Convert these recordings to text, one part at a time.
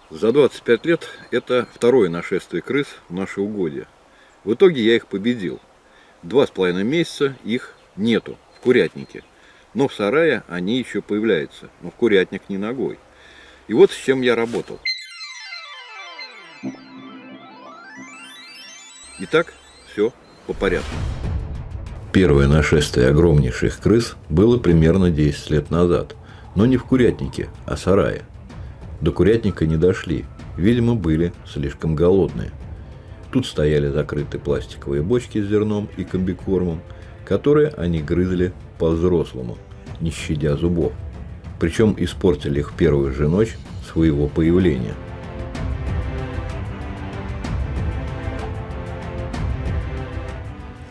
За 25 лет это второе нашествие крыс в наши угодья. В итоге я их победил. 2,5 месяца их нету в курятнике. Но в сарае они еще появляются, но в курятник не ногой. И вот с чем я работал. Итак, все по порядку. Первое нашествие огромнейших крыс было примерно 10 лет назад, но не в курятнике, а в сарае. До курятника не дошли, видимо, были слишком голодные. Тут стояли закрытые пластиковые бочки с зерном и комбикормом, которые они грызли по-взрослому, не щадя зубов. Причем испортили их в первую же ночь своего появления.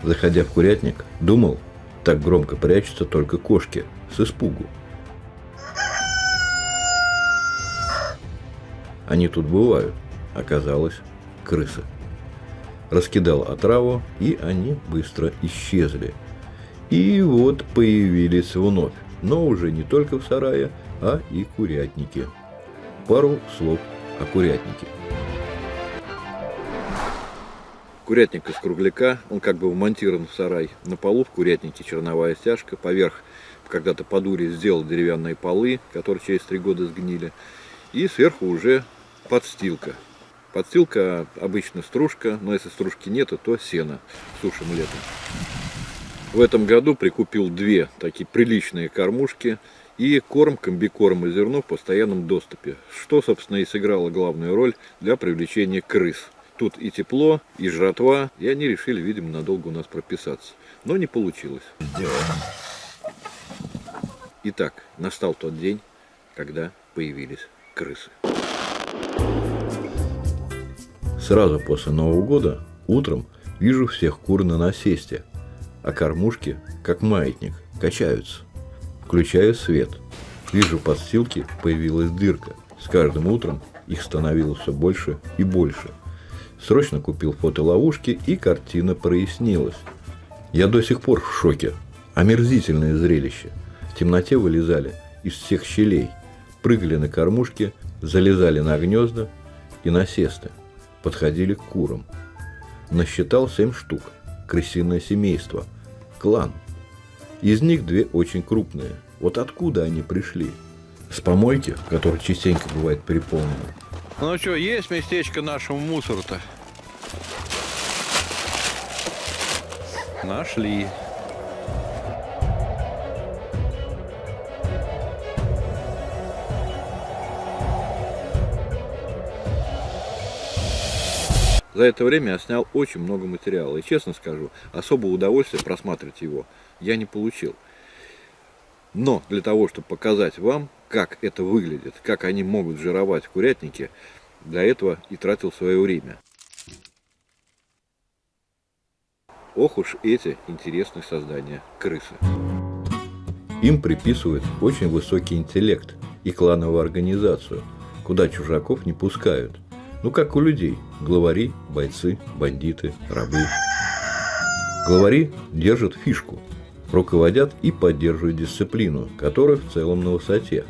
Заходя в курятник, думал, так громко прячутся только кошки, с испугу. Они тут бывают, оказалось, крысы. Раскидал отраву, и они быстро исчезли. И вот появились вновь, но уже не только в сарае, а и курятнике. Пару слов о курятнике. Курятник из кругляка, он как бы вмонтирован в сарай. На полу в курятнике черновая стяжка, поверх когда-то по дуре сделал деревянные полы, которые через 3 года сгнили. И сверху уже подстилка. Подстилка обычно стружка, но если стружки нету, то сено сушим летом. В этом году прикупил 2 такие приличные кормушки и корм, комбикорм и зерно в постоянном доступе, что, собственно, и сыграло главную роль для привлечения крыс. Тут и тепло, и жратва, и они решили, видимо, надолго у нас прописаться. Но не получилось. Итак, настал тот день, когда появились крысы. Сразу после Нового года утром вижу всех кур на насесте, а кормушки, как маятник, качаются. Включаю свет. Вижу, в подстилке появилась дырка. С каждым утром их становилось все больше и больше. Срочно купил фотоловушки, и картина прояснилась. Я до сих пор в шоке. Омерзительное зрелище. В темноте вылезали из всех щелей, прыгали на кормушки, залезали на гнезда и насесты. Подходили к курам. Насчитал 7 штук. Крысиное семейство. Клан. Из них 2 очень крупные. Вот откуда они пришли? С помойки, которая частенько бывает переполнена. Ну что, есть местечко нашему мусору-то? Нашли. За это время я снял очень много материала. И честно скажу, особого удовольствия просматривать его я не получил. Но для того, чтобы показать вам, как это выглядит, как они могут жировать в курятнике, для этого и тратил свое время. Ох уж эти интересные создания крысы. Им приписывают очень высокий интеллект и клановую организацию, куда чужаков не пускают. Ну, как у людей. Главари, бойцы, бандиты, рабы. Главари держат фишку, руководят и поддерживают дисциплину, которая в целом на высоте.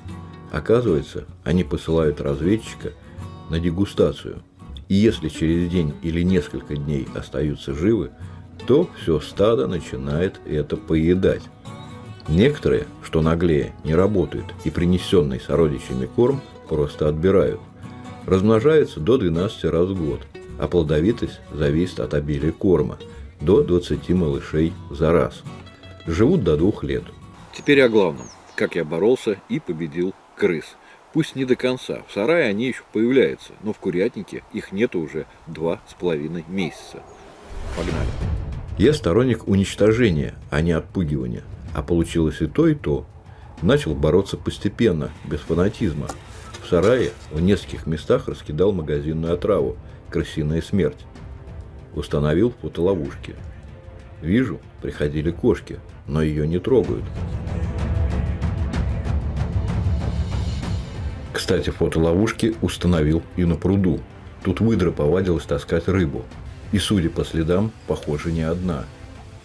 Оказывается, они посылают разведчика на дегустацию. И если через день или несколько дней остаются живы, то все стадо начинает это поедать. Некоторые, что наглее, не работают и принесенный сородичами корм просто отбирают. Размножаются до 12 раз в год, а плодовитость зависит от обилия корма – до 20 малышей за раз. Живут до 2 лет. Теперь о главном. Как я боролся и победил крыс. Пусть не до конца. В сарае они еще появляются, но в курятнике их нету уже 2,5 месяца. Погнали. Я сторонник уничтожения, а не отпугивания. А получилось и то, и то. Начал бороться постепенно, без фанатизма. В сарае в нескольких местах раскидал магазинную отраву «Крысиная смерть». Установил фотоловушки. Вижу, приходили кошки, но ее не трогают. Кстати, фотоловушки установил и на пруду. Тут выдра повадилась таскать рыбу. И, судя по следам, похоже, не одна,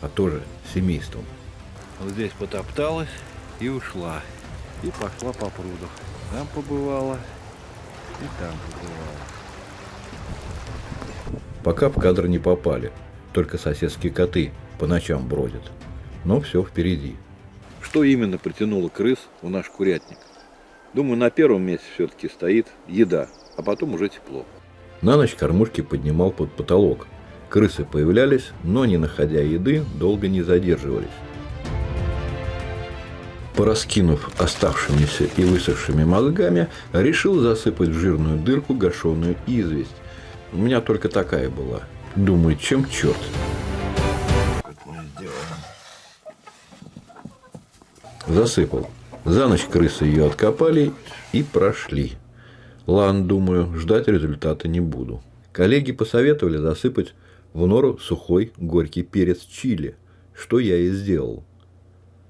а тоже семейством. Вот здесь потопталась и ушла. И пошла по пруду. Там побывала. И там побывал. Пока в кадр не попали, только соседские коты по ночам бродят. Но все впереди. Что именно притянуло крыс в наш курятник? Думаю, на первом месте все-таки стоит еда, а потом уже тепло. На ночь кормушки поднимал под потолок. Крысы появлялись, но, не находя еды, долго не задерживались. Пораскинув оставшимися и высохшими мозгами, решил засыпать в жирную дырку гашеную известь. У меня только такая была. Думаю, чем черт. Засыпал. За ночь крысы ее откопали и прошли. Ладно, думаю, ждать результата не буду. Коллеги посоветовали засыпать в нору сухой горький перец чили, что я и сделал.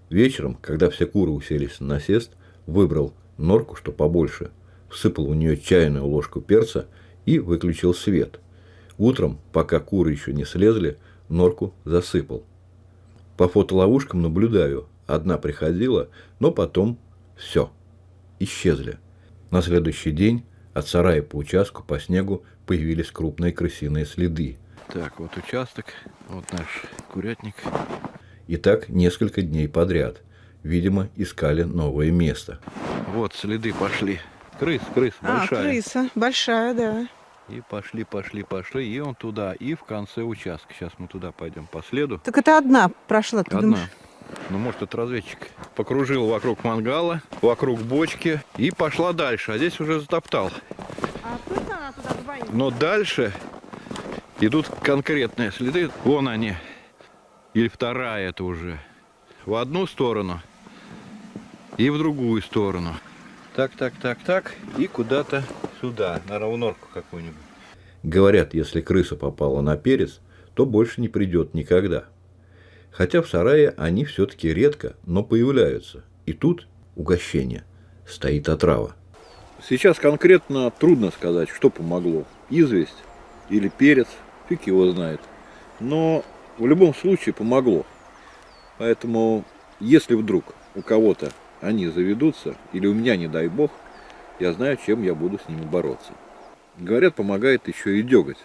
Вечером, когда все куры уселись на насест, выбрал норку, что побольше, всыпал в нее чайную ложку перца и выключил свет. Утром, пока куры еще не слезли, норку засыпал. По фотоловушкам наблюдаю. Одна приходила, но потом все, исчезли. На следующий день от сарая по участку по снегу появились крупные крысиные следы. Так, вот участок, вот наш курятник. И так несколько дней подряд. Видимо, искали новое место. Вот следы пошли. Крыса большая. Крыса большая, да. И пошли, и он туда, и в конце участка. Сейчас мы туда пойдем по следу. Так это одна прошла, ты думаешь? Ну, может, это разведчик. Покружил вокруг мангала, вокруг бочки и пошла дальше. А здесь уже затоптал. А точно она туда двоим? Но дальше идут конкретные следы. Вон они. Или вторая это уже. В одну сторону и в другую сторону. Так. И куда-то сюда, наверное, в норку какую-нибудь. Говорят, если крыса попала на перец, то больше не придет никогда. Хотя в сарае они все-таки редко, но появляются. И тут угощение. Стоит отрава. Сейчас конкретно трудно сказать, что помогло. Известь или перец, фиг его знает. Но в любом случае помогло. Поэтому, если вдруг у кого-то они заведутся, или у меня, не дай бог, я знаю, чем я буду с ними бороться. Говорят, помогает еще и деготь.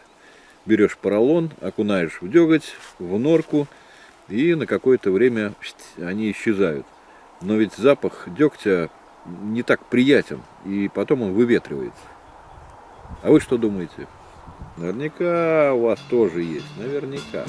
Берешь поролон, окунаешь в деготь, в норку, и на какое-то время они исчезают. Но ведь запах дегтя не так приятен, и потом он выветривается. А вы что думаете? Наверняка у вас тоже есть, наверняка.